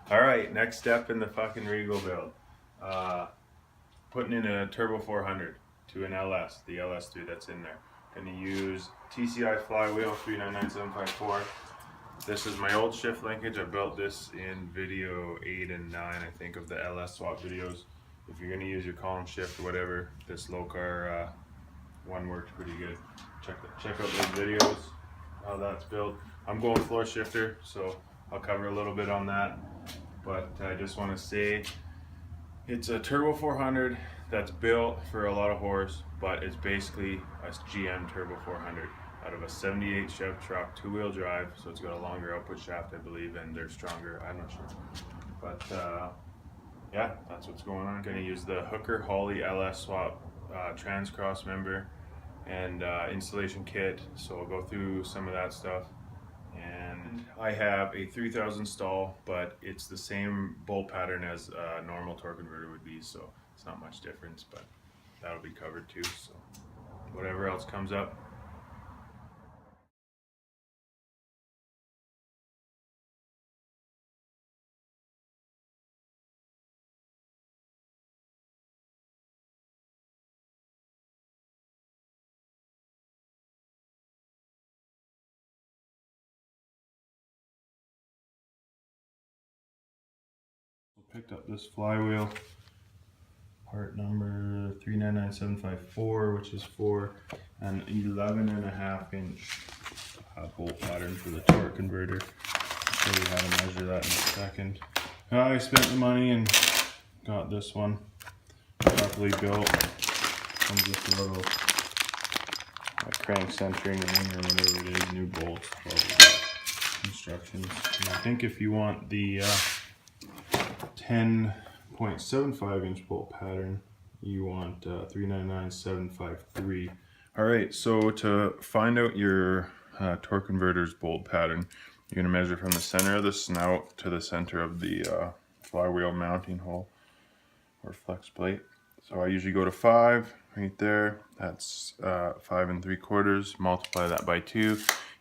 Alright, next step in the fucking Regal build. Putting in a Turbo 400 to an LS, the LS3 that's in there. Gonna use TCI Flywheel 399754. This is my old shift linkage. I built this in video 8 and 9, I think, of the LS swap videos. If you're gonna use your column shift or whatever, this low car one worked pretty good. Check out those videos, how that's built. I'm going floor shifter, so I'll cover a little bit on that. But I just want to say it's a Turbo 400 that's built for a lot of horse, but it's basically a GM Turbo 400 out of a 78 Chev truck, two-wheel drive, so it's got a longer output shaft, I believe, and they're stronger. I'm not sure, but yeah, that's what's going on. I'm going to use the Hooker Holley LS swap trans Crossmember and installation kit, so I'll go through some of that stuff. And I have a 3000 stall, but it's the same bolt pattern as a normal torque converter would be, so it's not much difference, but that'll be covered too, so whatever else comes up. Picked up this flywheel, part number 399754, which is for an 11.5 inch bolt pattern for the torque converter. I'll show you how to measure that in a second. I spent the money and got this one properly built. Comes with a little crank centering ring or whatever it is, new bolts, all the instructions. And I think if you want the 10.75 inch bolt pattern, you want 399753. Alright, so to find out your torque converter's bolt pattern, you're going to measure from the center of the snout to the center of the flywheel mounting hole or flex plate. So I usually go to 5 right there. That's 5 3/4. Multiply that by 2, you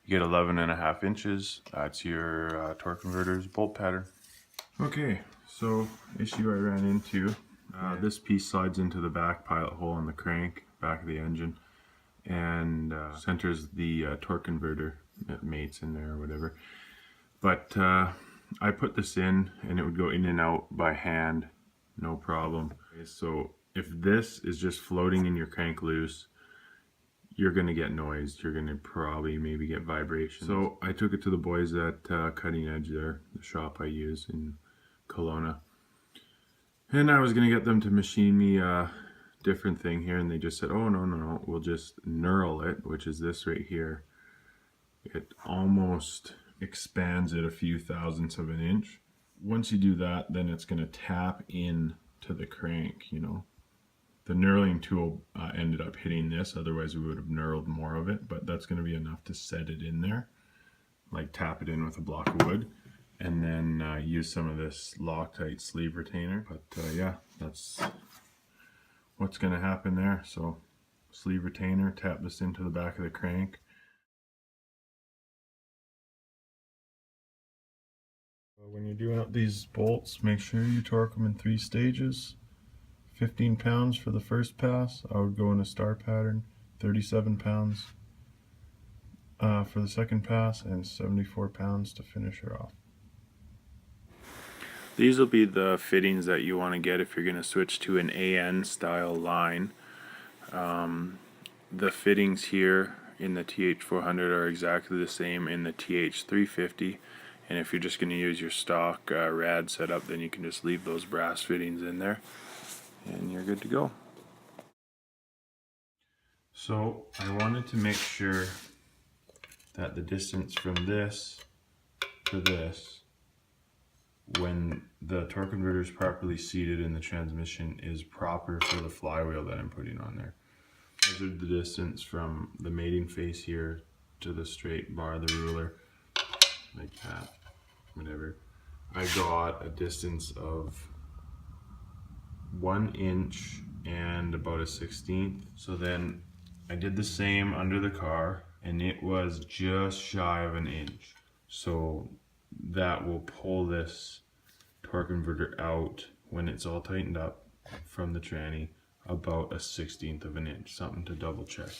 get 11.5 inches. That's your torque converter's bolt pattern. Okay, so issue I ran into, this piece slides into the back pilot hole in the crank, back of the engine, and centers the torque converter. It mates in there or whatever. But I put this in and it would go in and out by hand, no problem. So if this is just floating in your crank loose, you're going to get noise. You're going to probably maybe get vibration. So I took it to the boys at Cutting Edge there, the shop I use in Kelowna, and I was gonna get them to machine me a different thing here, and they just said, oh no, we'll just knurl it, which is this right here. It almost expands it a few thousandths of an inch. Once you do that, then it's gonna tap in to the crank, you know. The knurling tool ended up hitting this, otherwise we would have knurled more of it, but that's gonna be enough to set it in there, like tap it in with a block of wood. And then use some of this Loctite sleeve retainer. But yeah, that's what's going to happen there. So sleeve retainer, tap this into the back of the crank. When you're doing up these bolts, make sure you torque them in 3 stages. 15 pounds for the first pass. I would go in a star pattern. 37 pounds for the second pass, and 74 pounds to finish her off. These will be the fittings that you want to get if you're going to switch to an AN style line. The fittings here in the TH400 are exactly the same in the TH350, and if you're just going to use your stock rad setup, then you can just leave those brass fittings in there and you're good to go. So I wanted to make sure that the distance from this to this, when the torque converter is properly seated in the transmission, is proper for the flywheel that I'm putting on there. Measured the distance from the mating face here to the straight bar of the ruler, like that, whatever. I got a distance of 1 inch and about a 1/16. So then I did the same under the car, and it was just shy of 1 inch. So that will pull this torque converter out when it's all tightened up from the tranny about a 1/16 of an inch, something to double check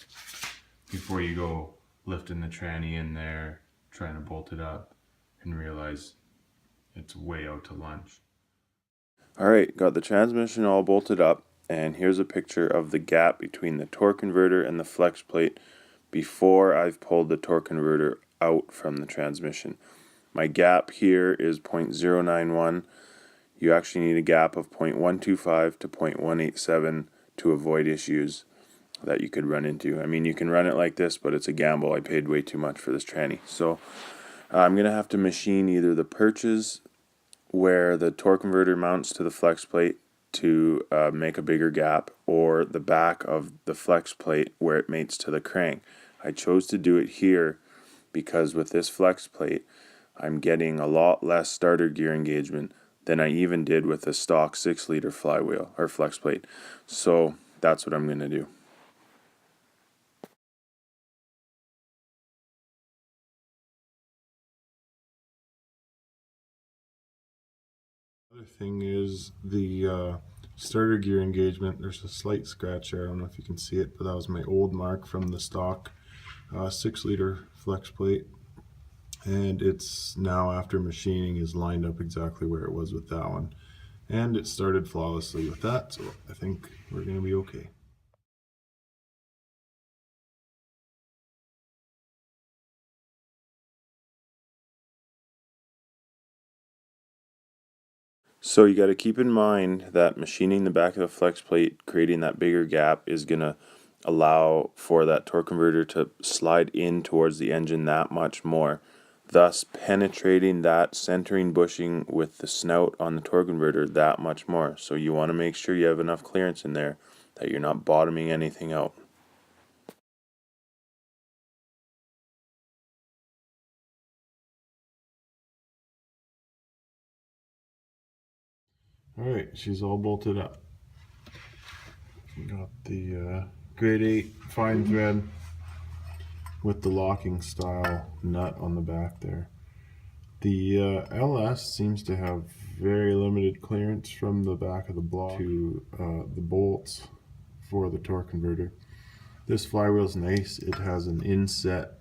before you go lifting the tranny in there, trying to bolt it up and realize it's way out to lunch. Alright, got the transmission all bolted up, and here's a picture of the gap between the torque converter and the flex plate before I've pulled the torque converter out from the transmission. My gap here is 0.091. You actually need a gap of 0.125 to 0.187 to avoid issues that you could run into. I mean, you can run it like this, but it's a gamble. I paid way too much for this tranny. So I'm going to have to machine either the perches where the torque converter mounts to the flex plate to make a bigger gap, or the back of the flex plate where it mates to the crank. I chose to do it here because with this flex plate, I'm getting a lot less starter gear engagement than I even did with a stock 6-liter flywheel or flex plate. So that's what I'm going to do. Other thing is the starter gear engagement. There's a slight scratch there. I don't know if you can see it, but that was my old mark from the stock 6-liter flex plate, and it's now, after machining, is lined up exactly where it was with that one, and it started flawlessly with that, so I think we're going to be okay. So you got to keep in mind that machining the back of the flex plate, creating that bigger gap, is going to allow for that torque converter to slide in towards the engine that much more, thus penetrating that centering bushing with the snout on the torque converter that much more. So you want to make sure you have enough clearance in there that you're not bottoming anything out. Alright, she's all bolted up. Got the grade 8 fine thread with the locking style nut on the back there. The LS seems to have very limited clearance from the back of the block to the bolts for the torque converter. This flywheel is nice. It has an inset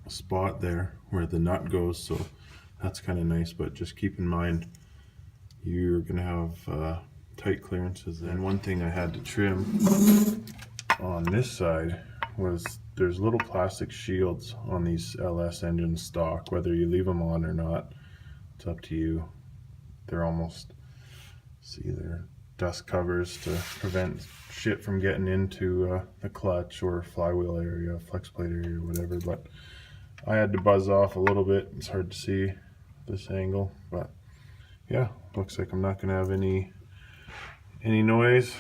spot there where the nut goes, so that's kind of nice, but just keep in mind you're going to have tight clearances there. And one thing I had to trim on this side was there's little plastic shields on these LS engines stock. Whether you leave them on or not, it's up to you. They're almost, see, they're dust covers to prevent shit from getting into the clutch or flywheel area, flex plate area, or whatever. But I had to buzz off a little bit. It's hard to see this angle, but yeah, looks like I'm not going to have any noise,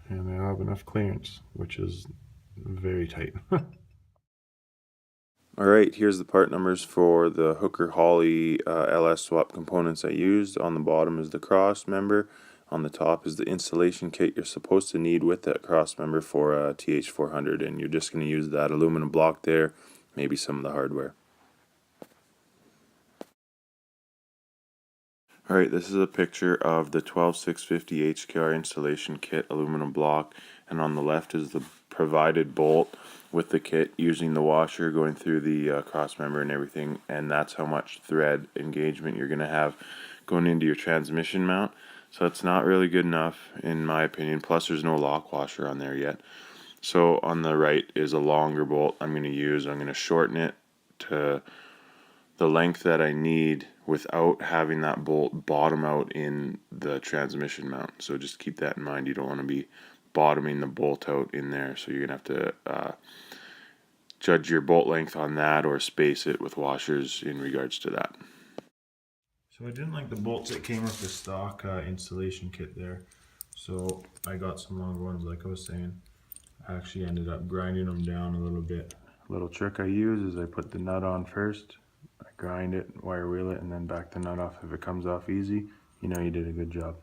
and I have enough clearance, which is very tight. Alright, here's the part numbers for the Hooker Holly LS swap components I used. On the bottom is the Crossmember. On the top is the installation kit you're supposed to need with that Crossmember for a TH400, and you're just going to use that aluminum block there, maybe some of the hardware. Alright, this is a picture of the 12650 HKR installation kit aluminum block, and on the left is the provided bolt with the kit using the washer going through the crossmember and everything, and that's how much thread engagement you're going to have going into your transmission mount. So it's not really good enough in my opinion, plus there's no lock washer on there yet. So on the right is a longer bolt I'm going to use. I'm going to shorten it to the length that I need without having that bolt bottom out in the transmission mount. So just keep that in mind. You don't want to be bottoming the bolt out in there. So you're going to have to judge your bolt length on that, or space it with washers in regards to that. So I didn't like the bolts that came with the stock installation kit there. So I got some longer ones like I was saying. I actually ended up grinding them down a little bit. A little trick I use is I put the nut on first. I grind it, wire wheel it, and then back the nut off. If it comes off easy, you know you did a good job.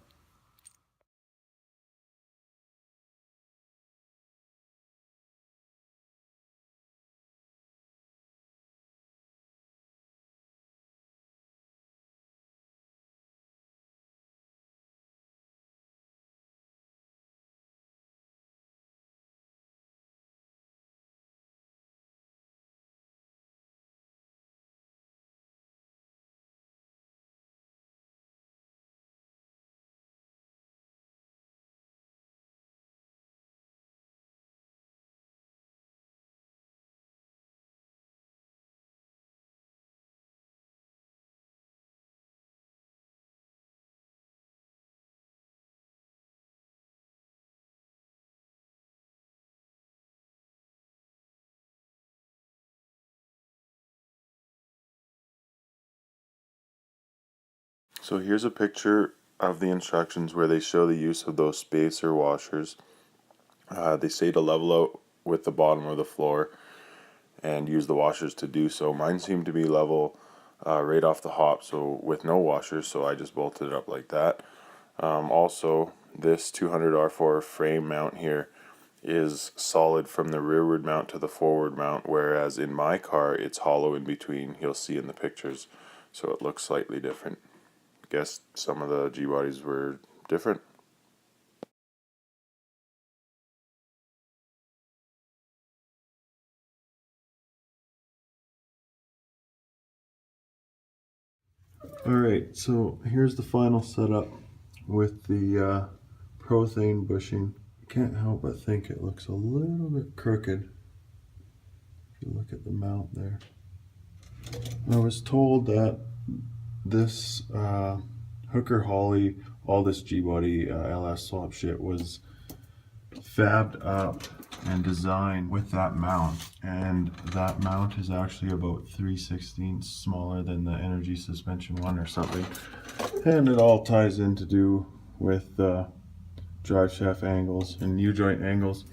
So here's a picture of the instructions where they show the use of those spacer washers. They say to level out with the bottom of the floor and use the washers to do so. Mine seemed to be level right off the hop, so with no washers, so I just bolted it up like that. Also, this 200 R4 frame mount here is solid from the rearward mount to the forward mount, whereas in my car it's hollow in between. You'll see in the pictures, so it looks slightly different. Guess some of the G-bodies were different. Alright, so here's the final setup with the prothane bushing. Can't help but think it looks a little bit crooked if you look at the mount there. I was told that this Hooker Holly, all this Gbody LS swap shit was fabbed up and designed with that mount, and that mount is actually about 3/16 smaller than the Energy Suspension one or something, and it all ties in to do with drive shaft angles and U-joint angles.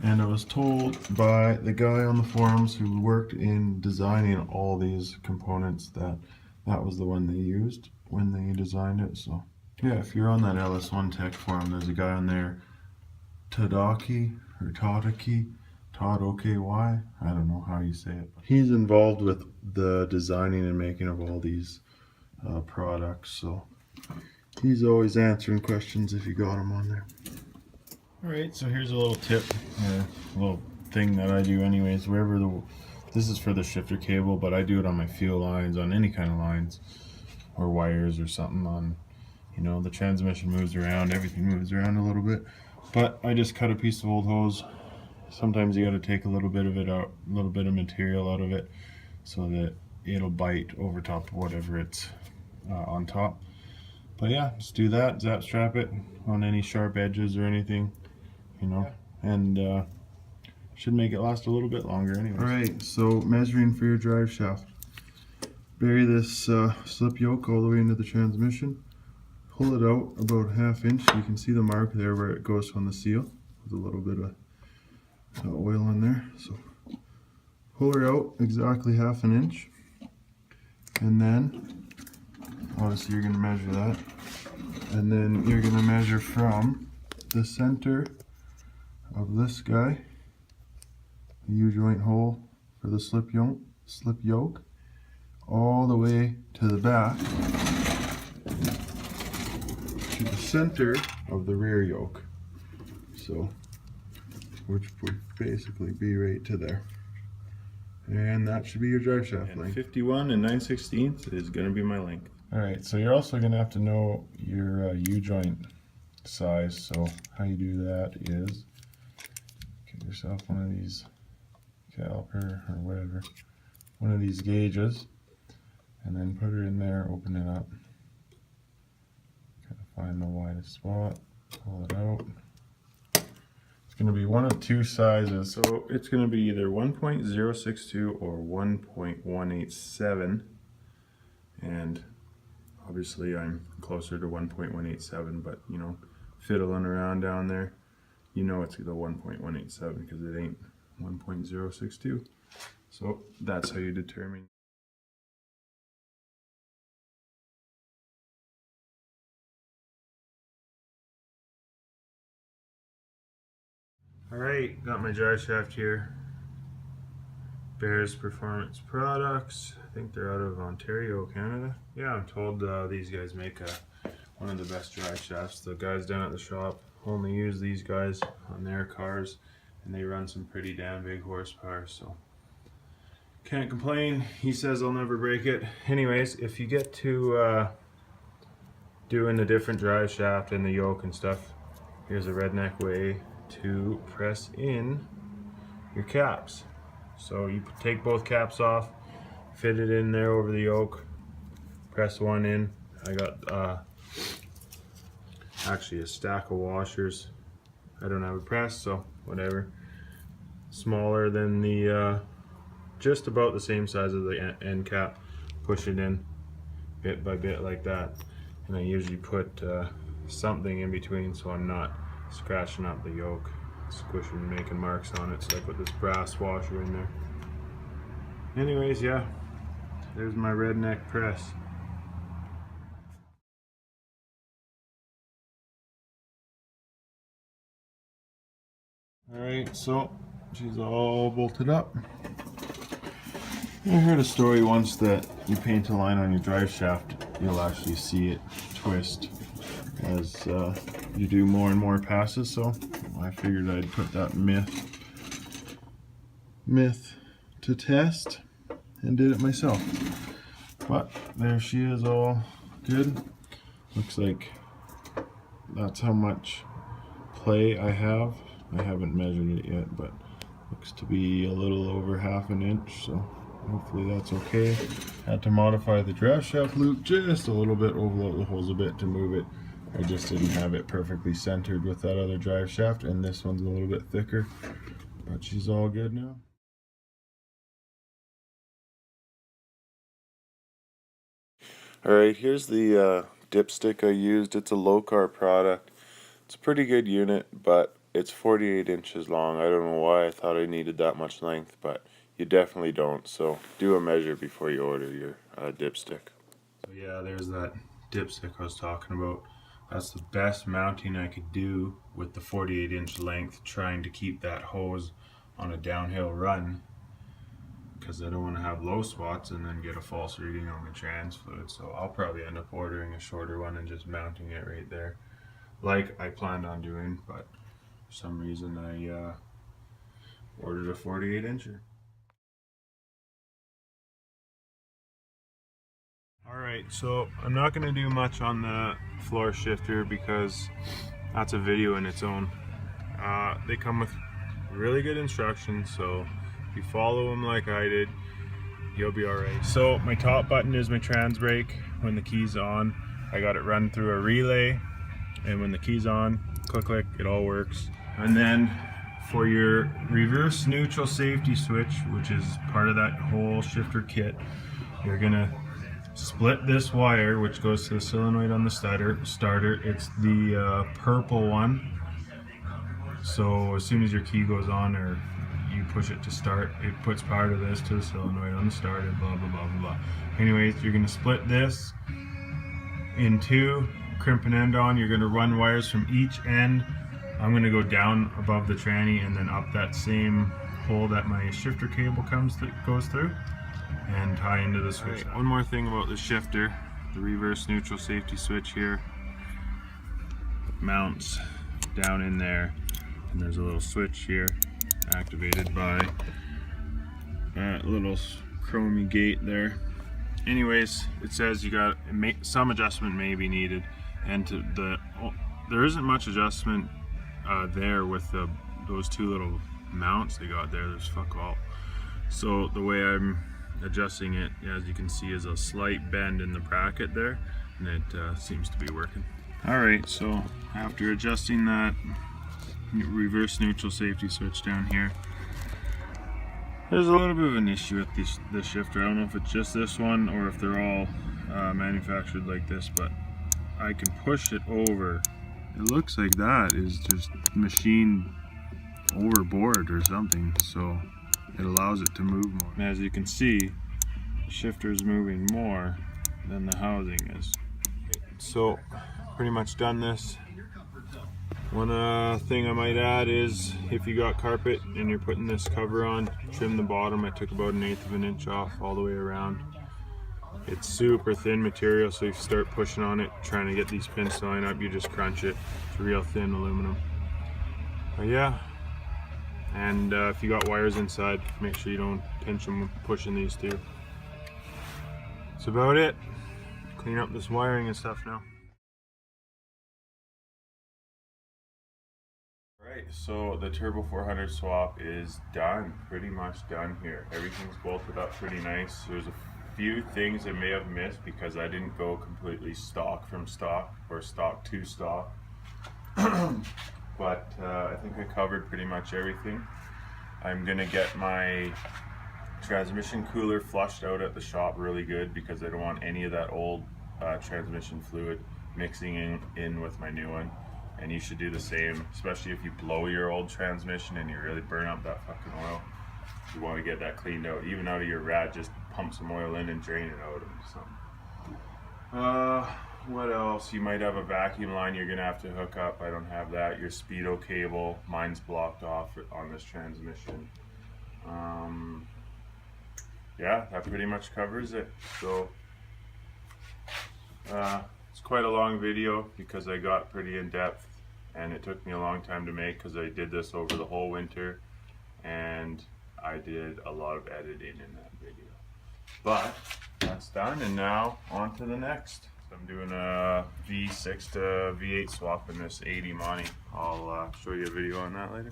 And I was told by the guy on the forums who worked in designing all these components that that was the one they used when they designed it. So yeah, if you're on that LS1 Tech forum, there's a guy on there, Tadaki or Tadaki, Todd OKY, I don't know how you say it. He's involved with the designing and making of all these products, so he's always answering questions if you got him on there. Alright, so here's a little tip, a little thing that I do anyways, wherever this is for the shifter cable, but I do it on my fuel lines, on any kind of lines, or wires or something on, you know, the transmission moves around, everything moves around a little bit. But I just cut a piece of old hose. Sometimes you got to take a little bit of it out, a little bit of material out of it, so that it'll bite over top of whatever it's on top. But yeah, just do that, zap strap it on any sharp edges or anything, you know, and should make it last a little bit longer anyway. Alright, so measuring for your drive shaft. Bury this slip yoke all the way into the transmission. Pull it out about 1/2 inch. You can see the mark there where it goes on the seal with a little bit of oil in there. So pull her out exactly 1/2 inch, and then obviously you're going to measure that, and then you're going to measure from the center of this guy, the U-joint hole for the slip yoke, all the way to the back to the center of the rear yoke, so which would basically be right to there, and that should be your drive shaft length. 51 9/16 is going to be my length. Alright, so you're also going to have to know your U-joint size. So how you do that is get yourself one of these caliper or whatever, one of these gauges, and then put it in there, open it up, kind of find the widest spot, pull it out. It's going to be one of two sizes, so it's going to be either 1.062 or 1.187, and obviously I'm closer to 1.187, but you know, fiddling around down there, you know it's the 1.187 because it ain't 1.062. So that's how you determine. Alright, got my drive shaft here. Bears Performance Products. I think they're out of Ontario, Canada. Yeah, I'm told these guys make one of the best drive shafts. The guys down at the shop only use these guys on their cars, and they run some pretty damn big horsepower, so can't complain. He says I'll never break it. Anyways, if you get to doing the different drive shaft and the yoke and stuff, here's a redneck way to press in your caps. So you take both caps off, fit it in there over the yoke, press one in. I got actually a stack of washers. I don't have a press, so whatever. Smaller than the just about the same size as the end cap. Push it in, bit by bit like that. And I usually put something in between so I'm not scratching up the yoke, squishing, making marks on it. So I put this brass washer in there. Anyways, yeah, there's my redneck press. Alright, so she's all bolted up. I heard a story once that you paint a line on your drive shaft, you'll actually see it twist as you do more and more passes, so I figured I'd put that myth to test and did it myself. But there she is, all good. Looks like that's how much play I have. I haven't measured it yet, but looks to be a little over ½ an inch, so hopefully that's okay. Had to modify the draft shaft loop just a little bit, overload the holes a bit to move it. I just didn't have it perfectly centered with that other drive shaft, and this one's a little bit thicker, but she's all good now. Alright, here's the dipstick I used. It's a low-carb product. It's a pretty good unit, but it's 48 inches long. I don't know why I thought I needed that much length, but you definitely don't. So do a measure before you order your dipstick. So yeah, there's that dipstick I was talking about. That's the best mounting I could do with the 48-inch length, trying to keep that hose on a downhill run, because I don't want to have low spots and then get a false reading on my trans fluid. So I'll probably end up ordering a shorter one and just mounting it right there, like I planned on doing, but for some reason I ordered a 48-incher. Alright, so I'm not going to do much on the floor shifter because that's a video in its own. They come with really good instructions, so if you follow them like I did, you'll be alright. So my top button is my trans brake. When the key's on, I got it run through a relay, and when the key's on, click, it all works. And then for your reverse neutral safety switch, which is part of that whole shifter kit, you're gonna split this wire, which goes to the solenoid on the starter. It's the purple one. So as soon as your key goes on, or you push it to start, it puts power to this, to the solenoid on the starter, blah blah blah blah blah. Anyways, you're gonna split this in two, crimp an end on. You're gonna run wires from each end. I'm gonna go down above the tranny and then up that same hole that my shifter cable goes through, and tie into the switch. Right, one more thing about the shifter, the reverse neutral safety switch here, it mounts down in there, and there's a little switch here activated by that little chromey gate there. Anyways, it says you got some adjustment may be needed, and there isn't much adjustment there with those two little mounts they got there. There's fuck all. So the way I'm adjusting it, as you can see, is a slight bend in the bracket there, and it seems to be working. Alright, so after adjusting that reverse neutral safety switch down here, there's a little bit of an issue with this shifter. I don't know if it's just this one or if they're all manufactured like this, but I can push it over. It looks like that is just machined overboard or something, so it allows it to move more. And as you can see, the shifter is moving more than the housing is. So pretty much done this. One thing I might add is, if you got carpet and you're putting this cover on, trim the bottom. I took about 1/8 of an inch off all the way around. It's super thin material, so if you start pushing on it, trying to get these pins to line up, you just crunch it. It's real thin aluminum. But yeah, and if you got wires inside, make sure you don't pinch them pushing these two. That's about it. Clean up this wiring and stuff now. Alright, so the Turbo 400 swap is done, pretty much done here. Everything's bolted up pretty nice. There's a few things I may have missed because I didn't go completely stock from stock or stock to stock. But I think I covered pretty much everything. I'm gonna get my Transmission cooler flushed out at the shop really good because I don't want any of that old transmission fluid mixing in with my new one. And you should do the same, especially if you blow your old transmission and you really burn up that fucking oil. You want to get that cleaned out. Even out of your rat, just pump some oil in and drain it out or something. What else? You might have a vacuum line you're gonna have to hook up. I don't have that. Your speedo cable, mine's blocked off on this transmission. Yeah, that pretty much covers it. So it's quite a long video because I got pretty in depth and it took me a long time to make because I did this over the whole winter and I did a lot of editing in that video. But that's done, and now on to the next. I'm doing a V6 to V8 swap in this 80 Monty. I'll show you a video on that later.